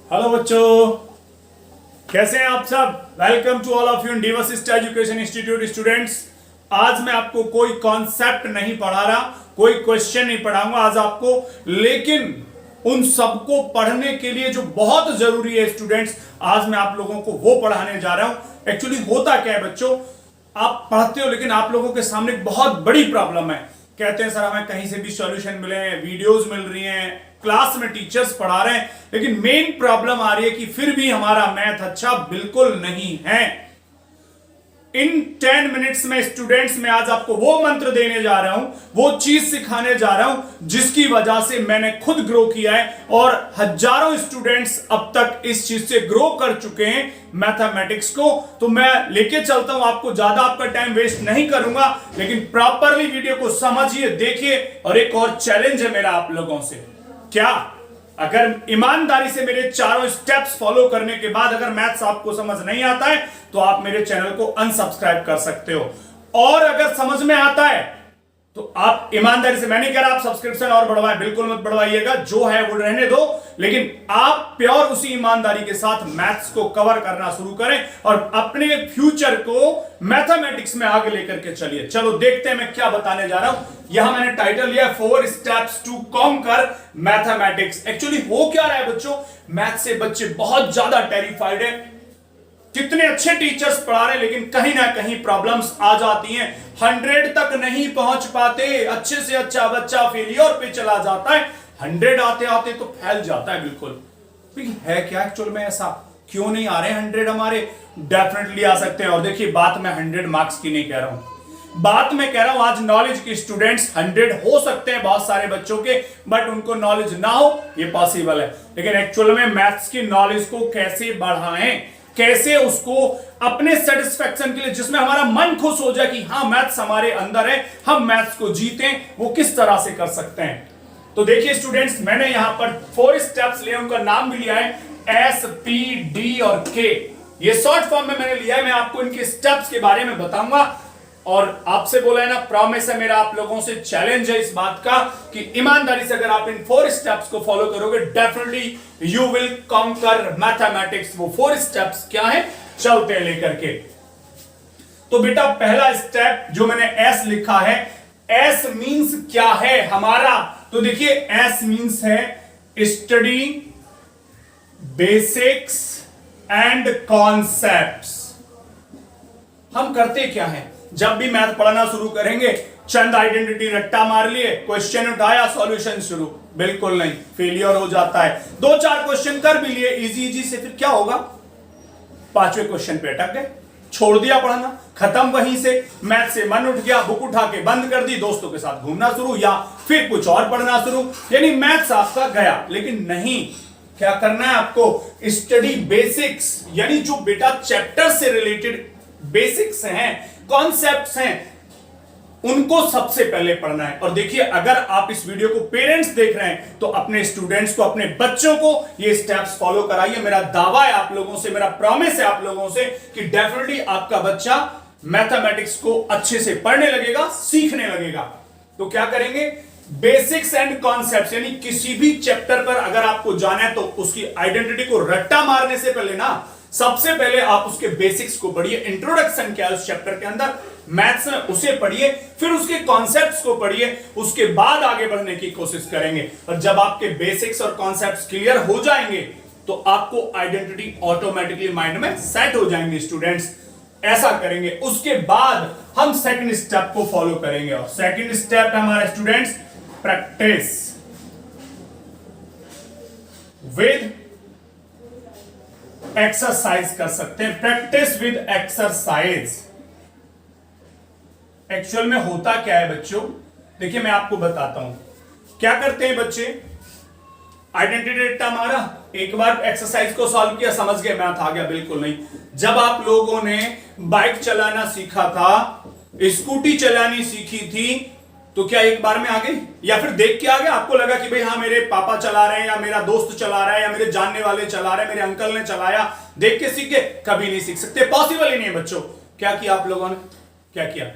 Hello बच्चों, कैसे हैं आप सब। Welcome to all of you in Divsist education institute students. आज मैं आपको कोई कॉन्सेप्ट नहीं पढ़ा रहा, कोई क्वेश्चन नहीं पढ़ाऊंगा आज आपको, लेकिन उन सबको पढ़ने के लिए जो बहुत जरूरी है स्टूडेंट्स, आज मैं आप लोगों को वो पढ़ाने जा रहा हूं। एक्चुअली होता क्या है बच्चों, आप पढ़ते हो लेकिन आप लोगों के सामने एक बहुत बड़ी प्रॉब्लम है। कहते हैं सर हमें कहीं से भी सॉल्यूशन मिले हैं, वीडियोस मिल रही हैं, क्लास में टीचर्स पढ़ा रहे हैं, लेकिन मेन प्रॉब्लम आ रही है कि फिर भी हमारा मैथ अच्छा बिल्कुल नहीं है। इन 10 मिनट्स में स्टूडेंट्स में आज आपको वो मंत्र देने जा रहा हूं, वो चीज सिखाने जा रहा हूं जिसकी वजह से मैंने खुद ग्रो किया है और हजारों स्टूडेंट्स अब तक इस चीज से ग्रो कर चुके हैं मैथमेटिक्स को। तो मैं लेके चलता हूं आपको, ज्यादा आपका टाइम वेस्ट नहीं करूंगा, लेकिन प्रॉपरली वीडियो को समझिए, देखिए। और एक और चैलेंज है मेरा आप लोगों से, क्या अगर ईमानदारी से मेरे चारों स्टेप्स फॉलो करने के बाद अगर मैथ्स आपको समझ नहीं आता है तो आप मेरे चैनल को अनसब्सक्राइब कर सकते हो, और अगर समझ में आता है तो आप ईमानदारी से, मैं नहीं कह रहा आप सब्सक्रिप्शन और बढ़वाएं, बिल्कुल मत बढ़वाइएगा, जो है वो रहने दो, लेकिन आप प्योर उसी ईमानदारी के साथ मैथ्स को कवर करना शुरू करें और अपने फ्यूचर को मैथमेटिक्स में आगे लेकर के चलिए। चलो देखते हैं मैं क्या बताने जा रहा हूं। यहां मैंने टाइटल लिया 4 steps to conquer mathematics. Actually हो क्या रहा है बच्चों, मैथ से बच्चे बहुत ज्यादा टेरिफाइड है। कितने अच्छे टीचर्स पढ़ा रहे हैं लेकिन कहीं ना कहीं प्रॉब्लम्स आ जाती हैं, 100 तक नहीं पहुंच पाते, अच्छे से अच्छा बच्चा फेलियर पे चला जाता है, 100 आते आते तो फैल जाता है बिल्कुल। है क्या एक्चुअल में ऐसा, क्यों नहीं आ रहे 100 हमारे? डेफिनेटली आ सकते हैं। और देखिए बात मैं 100 मार्क्स की नहीं कह रहा हूं, बात मैं कह रहा हूं आज नॉलेज के स्टूडेंट्स 100 हो सकते हैं बहुत सारे बच्चों के, बट उनको नॉलेज ना हो ये पॉसिबल है। लेकिन एक्चुअल में मैथ्स की नॉलेज को कैसे बढ़ाएं, कैसे उसको अपने सेटिस्फैक्शन के लिए, जिसमें हमारा मन खुश हो जाए कि हाँ मैथ्स हमारे अंदर है, हम मैथ्स को जीतें, वो किस तरह से कर सकते हैं। तो देखिए स्टूडेंट्स, मैंने यहां पर 4 स्टेप्स लिए, उनका नाम भी लिया है एस, पी, डी और के। ये शॉर्ट फॉर्म में मैंने लिया है, मैं आपको इनके स्टेप्स के बारे में बताऊंगा। और आपसे बोला है ना, प्रॉमिस है मेरा आप लोगों से, चैलेंज है इस बात का कि ईमानदारी से अगर आप इन 4 स्टेप्स को फॉलो करोगे definitely you will conquer mathematics. वो 4 स्टेप्स क्या है, चलते हैं लेकर के। तो बेटा पहला स्टेप जो मैंने एस लिखा है, एस मींस क्या है हमारा, तो देखिए एस मींस है स्टडी बेसिक्स एंड कॉन्सेप्ट्स। हम करते क्या है, जब भी मैथ पढ़ना शुरू करेंगे, चंद आइडेंटिटी रट्टा मार लिए, क्वेश्चन उठाया, सॉल्यूशन शुरू, बिल्कुल नहीं, फेलियर हो जाता है। 2-4 क्वेश्चन कर भी लिए इजी से, फिर क्या होगा, 5वें क्वेश्चन पे अटक गए, छोड़ दिया पढ़ना, खत्म वहीं से। मैथ से मन उठ गया, बुक उठा के बंद कर दी, दोस्तों के साथ घूमना शुरू या फिर कुछ और पढ़ना शुरू, यानी मैथ्स आपका गया। लेकिन नहीं, क्या करना है आपको, स्टडी बेसिक्स, यानी जो बेटा चैप्टर से रिलेटेड बेसिक्स हैं, कॉन्सेप्ट्स हैं, उनको सबसे पहले पढ़ना है। और देखिए अगर आप इस वीडियो को पेरेंट्स देख रहे हैं तो अपने स्टूडेंट्स को, अपने बच्चों को ये स्टेप्स फॉलो कराइए। मेरा दावा है आप लोगों से, मेरा प्रॉमिस है आप लोगों से कि डेफिनेटली आपका बच्चा मैथमेटिक्स को अच्छे से पढ़ने लगेगा, सीखने लगेगा। तो क्या करेंगे, बेसिक्स एंड कॉन्सेप्ट्स, यानी किसी भी चैप्टर पर अगर आपको जाना है तो उसकी आइडेंटिटी को रट्टा मारने से पहले ना, सबसे पहले आप उसके बेसिक्स को पढ़िए। इंट्रोडक्शन क्या है उस चैप्टर के अंदर, मैथ्स में, उसे पढ़िए, फिर उसके कॉन्सेप्ट्स को पढ़िए, उसके बाद आगे बढ़ने की कोशिश करेंगे। और जब आपके बेसिक्स और कॉन्सेप्ट्स क्लियर हो जाएंगे तो आपको आइडेंटिटी ऑटोमेटिकली माइंड में सेट हो जाएंगे स्टूडेंट्स। ऐसा करेंगे, उसके बाद हम सेकंड स्टेप को फॉलो करेंगे। और सेकंड स्टेप है हमारा स्टूडेंट्स प्रैक्टिस विद एक्सरसाइज कर सकते हैं, प्रैक्टिस विद एक्सरसाइज। एक्चुअल में होता क्या है बच्चों, देखिए मैं आपको बताता हूं क्या करते हैं बच्चे। आइडेंटिटी रट्टा मारा, एक बार एक्सरसाइज को सॉल्व किया, समझ गए मैथ आ गया, बिल्कुल नहीं। जब आप लोगों ने बाइक चलाना सीखा था, स्कूटी चलानी सीखी थी, तो क्या एक बार में आ गई, या फिर देख के आ गया, आपको लगा कि भाई हाँ मेरे पापा चला रहे हैं, या मेरा दोस्त चला रहा है, या मेरे जानने वाले चला रहे हैं, मेरे अंकल ने चलाया, देख के सीख गए? कभी नहीं सीख सकते, पॉसिबल ही नहीं है बच्चों। क्या किया आप लोगों ने, क्या किया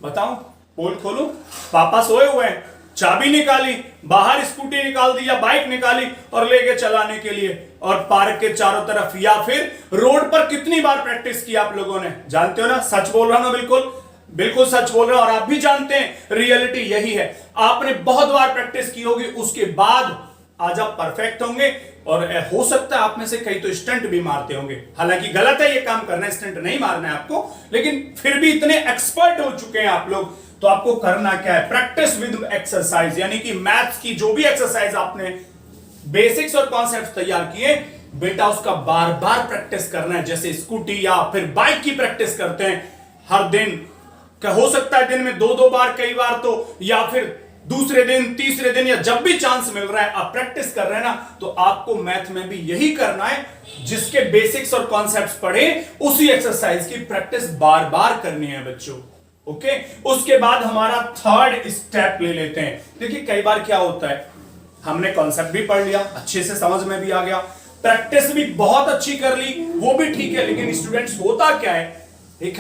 बताओ, पोल खोलो, पापा सोए हुए हैं, चाबी निकाली, बाहर स्कूटी निकाल दी या बाइक निकाली और लेके चलाने के लिए, और पार्क के चारों तरफ, या फिर रोड पर कितनी बार प्रैक्टिस की आप लोगों ने? जानते हो ना, सच बोल रहा हूं ना, बिल्कुल बिल्कुल सच बोल रहा हूं। और आप भी जानते हैं रियलिटी यही है, आपने बहुत बार प्रैक्टिस की होगी, उसके बाद आज आप परफेक्ट होंगे। और हो सकता है आप में से कई तो स्टंट भी मारते होंगे, हालांकि गलत है ये काम करना, स्टंट नहीं मारना है आपको, लेकिन फिर भी इतने एक्सपर्ट हो चुके हैं आप लोग, तो आपको करना क्या है? प्रैक्टिस विद एक्सरसाइज, यानी कि मैथ्स की जो भी एक्सरसाइज आपने बेसिक्स और कॉन्सेप्ट तैयार किए, बेटा उसका बार बार प्रैक्टिस करना है। जैसे स्कूटी या फिर बाइक की प्रैक्टिस करते हैं हर दिन, हो सकता है दिन में 2-2 बार, कई बार तो, या फिर दूसरे दिन, तीसरे दिन, या जब भी चांस मिल रहा है आप प्रैक्टिस कर रहे हैं ना, तो आपको मैथ में भी यही करना है। जिसके बेसिक्स और कॉन्सेप्ट्स पढ़े उसी एक्सरसाइज की प्रैक्टिस बार बार करनी है बच्चों। ओके, उसके बाद हमारा थर्ड स्टेप ले लेते हैं। देखिए कई बार क्या होता है, हमने कॉन्सेप्ट भी पढ़ लिया, अच्छे से समझ में भी आ गया, प्रैक्टिस भी बहुत अच्छी कर ली, वो भी ठीक है, लेकिन स्टूडेंट्स होता क्या है, एक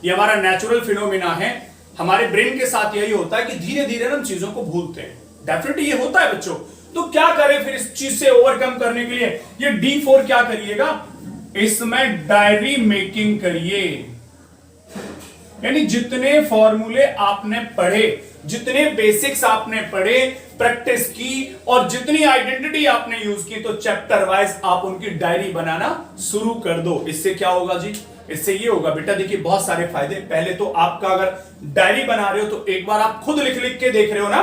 ये हमारा नेचुरल फिनोमिना है, हमारे ब्रेन के साथ यही होता है कि धीरे धीरे हम चीजों को भूलते हैं। डेफिनेटली ये होता है बच्चों। तो क्या करें फिर इस चीज से ओवरकम करने के लिए? ये D4 क्या करिएगा, इसमें डायरी मेकिंग करिए। यानी जितने फॉर्मूले आपने पढ़े, जितने बेसिक्स आपने पढ़े, प्रैक्टिस की, और जितनी आइडेंटिटी आपने यूज की, तो चैप्टर वाइज आप उनकी डायरी बनाना शुरू कर दो। इससे क्या होगा जी? इससे ये होगा बेटा, देखिए बहुत सारे फायदे। पहले तो आपका अगर डायरी बना रहे हो तो एक बार आप खुद लिख लिख के देख रहे हो ना,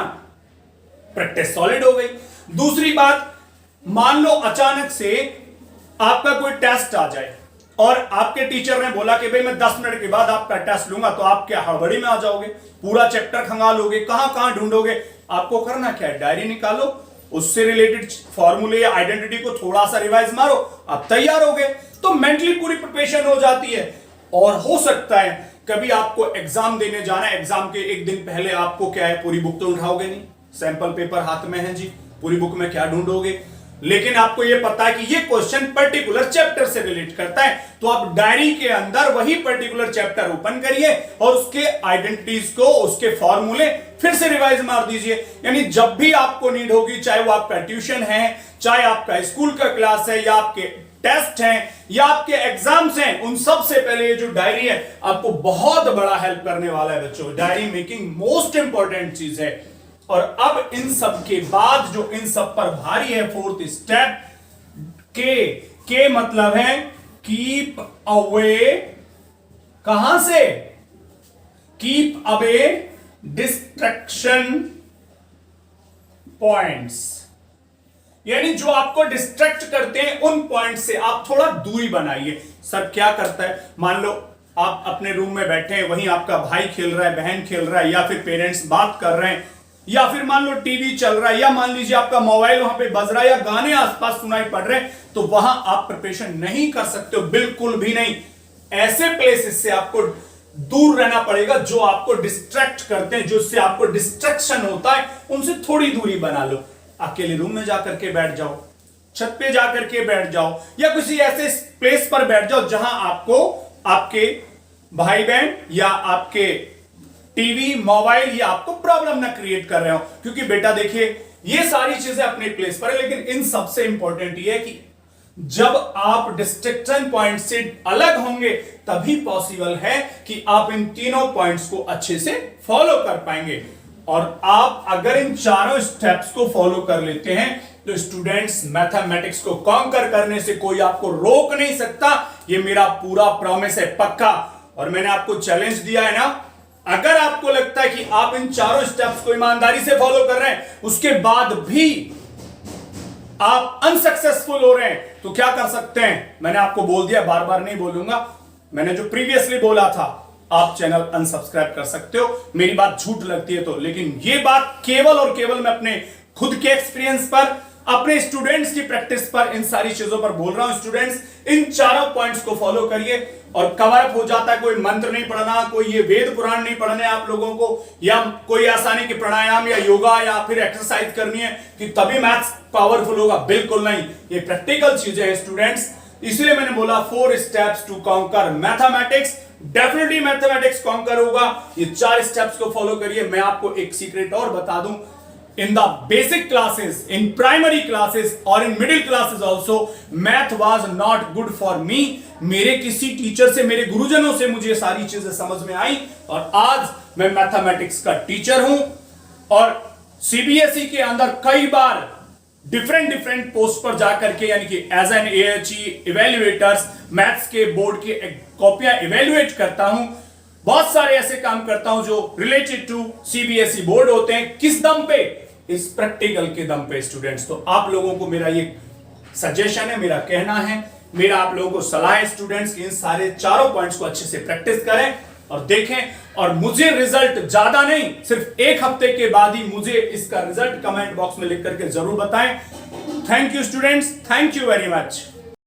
प्रैक्टिस सॉलिड हो गई। दूसरी बात, मान लो अचानक से आपका कोई टेस्ट आ जाए और आपके टीचर ने बोला कि भाई मैं 10 मिनट के बाद आपका टेस्ट लूंगा, तो आप क्या हड़बड़ी में आ जाओगे, पूरा चैप्टर खंगालोगे, कहां कहां ढूंढोगे? आपको करना क्या है, डायरी निकालो, उससे रिलेटेड फॉर्मूले या आइडेंटिटी को थोड़ा सा रिवाइज मारो, आप तैयार हो गए। तो मेंटली पूरी प्रिपरेशन हो जाती है। और हो सकता है कभी आपको एग्जाम देने जाना है, एग्जाम के एक दिन पहले आपको क्या है, पूरी बुक तो उठाओगे नहीं, सैंपल पेपर हाथ में है जी, पूरी बुक में क्या ढूंढोगे? लेकिन आपको यह पता है कि ये क्वेश्चन पर्टिकुलर चैप्टर से रिलेट करता है, तो आप डायरी के अंदर वही पर्टिकुलर चैप्टर ओपन करिए और उसके आइडेंटिटीज को, उसके फॉर्मूले फिर से रिवाइज मार दीजिए। यानी जब भी आपको नीड होगी, चाहे वो आपका ट्यूशन है, चाहे आपका स्कूल का क्लास है, या आपके टेस्ट हैं, या आपके एग्जाम्स हैं, उन सब से पहले ये जो डायरी है आपको बहुत बड़ा हेल्प करने वाला है बच्चों। डायरी मेकिंग मोस्ट इंपॉर्टेंट चीज है। और अब इन सब के बाद जो इन सब पर भारी है, फोर्थ स्टेप, के मतलब है कीप अवे, कहां से? Keep away distraction points. यानी जो आपको डिस्ट्रैक्ट करते हैं उन पॉइंट से आप थोड़ा दूरी बनाइए। सर क्या करता है, मान लो आप अपने रूम में बैठे हैं, वहीं आपका भाई खेल रहा है, बहन खेल रहा है, या फिर पेरेंट्स बात कर रहे हैं, या फिर मान लो टीवी चल रहा है, या मान लीजिए आपका मोबाइल वहां पे बज रहा है, या गाने आसपास सुनाई पड़ रहे हैं, तो वहां आप प्रिपरेशन नहीं कर सकते हो, बिल्कुल भी नहीं। ऐसे प्लेसेस से आपको दूर रहना पड़ेगा जो आपको डिस्ट्रैक्ट करते हैं, जिससे आपको डिस्ट्रैक्शन होता है, उनसे थोड़ी दूरी बना लो। अकेले रूम में जाकर के बैठ जाओ, छत पे जाकर के बैठ जाओ, या किसी ऐसे प्लेस पर बैठ जाओ जहां आपको आपके भाई बहन या आपके टीवी, मोबाइल, ये आपको प्रॉब्लम ना क्रिएट कर रहे हो। क्योंकि बेटा देखिए ये सारी चीजें अपने प्लेस पर है, लेकिन इन सबसे इंपॉर्टेंट ये है कि जब आप डिस्ट्रैक्शन पॉइंट से अलग होंगे तभी पॉसिबल है कि आप इन तीनों पॉइंट्स को अच्छे से फॉलो कर पाएंगे। और आप अगर इन चारों स्टेप्स को फॉलो कर लेते हैं तो स्टूडेंट्स, मैथमेटिक्स को कॉन्कर करने से कोई आपको रोक नहीं सकता। ये मेरा पूरा प्रॉमिस है, पक्का। और मैंने आपको चैलेंज दिया है ना, अगर आपको लगता है कि आप इन चारों स्टेप्स को ईमानदारी से फॉलो कर रहे हैं, उसके बाद भी आप अनसक्सेसफुल हो रहे हैं, तो क्या कर सकते हैं? मैंने आपको बोल दिया, बार बार नहीं बोलूंगा। मैंने जो प्रीवियसली बोला था, आप चैनल अनसब्सक्राइब कर सकते हो। मेरी बात झूठ लगती है तो, लेकिन ये बात केवल और केवल मैं अपने खुद के एक्सपीरियंस पर, अपने स्टूडेंट्स की प्रैक्टिस पर, इन सारी चीजों पर बोल रहा हूं। स्टूडेंट्स, इन चारों पॉइंट्स को फॉलो करिए और कवर अप हो जाता है। कोई मंत्र नहीं पढ़ना, कोई ये वेद पुराण नहीं पढ़ने आप लोगों को, या कोई ऐसा नहीं कि प्राणायाम या योगा या फिर एक्सरसाइज करनी है कि तभी मैथ्स पावरफुल होगा, बिल्कुल नहीं। ये प्रैक्टिकल चीजें हैं स्टूडेंट्स। इसलिए मैंने बोला 4 steps to conquer mathematics. Definitely mathematics conquer होगा। ये 4 स्टेप्स को फॉलो करिए। मैं आपको एक सीक्रेट और बता दूं, in the basic classes, in primary classes or in middle classes also, math was not good for me. मेरे किसी टीचर से, मेरे गुरुजनों से मुझे ये सारी चीजें समझ में आई और आज मैं मैथमेटिक्स का टीचर हूं और सीबीएसई के अंदर कई बार डिफरेंट पोस्ट पर जाकर के यानी कि एज एन एएचई इवेल्युएटर्स मैथ्स के बोर्ड की कॉपियां इवेल्युएट करता हूं। बहुत सारे ऐसे काम करता हूं जो रिलेटेड टू सीबीएसई बोर्ड होते हैं। किस दम पे? इस प्रैक्टिकल के दम पे स्टूडेंट्स। तो आप लोगों को मेरा ये सजेशन है, मेरा कहना है, मेरा आप लोगों को सलाह है स्टूडेंट्स कि इन सारे चारों पॉइंट्स को अच्छे से प्रैक्टिस करें और देखें और मुझे रिजल्ट ज्यादा नहीं, सिर्फ एक हफ्ते के बाद ही मुझे इसका रिजल्ट कमेंट बॉक्स में लिख करके जरूर बताएं। Thank you students, thank you very much.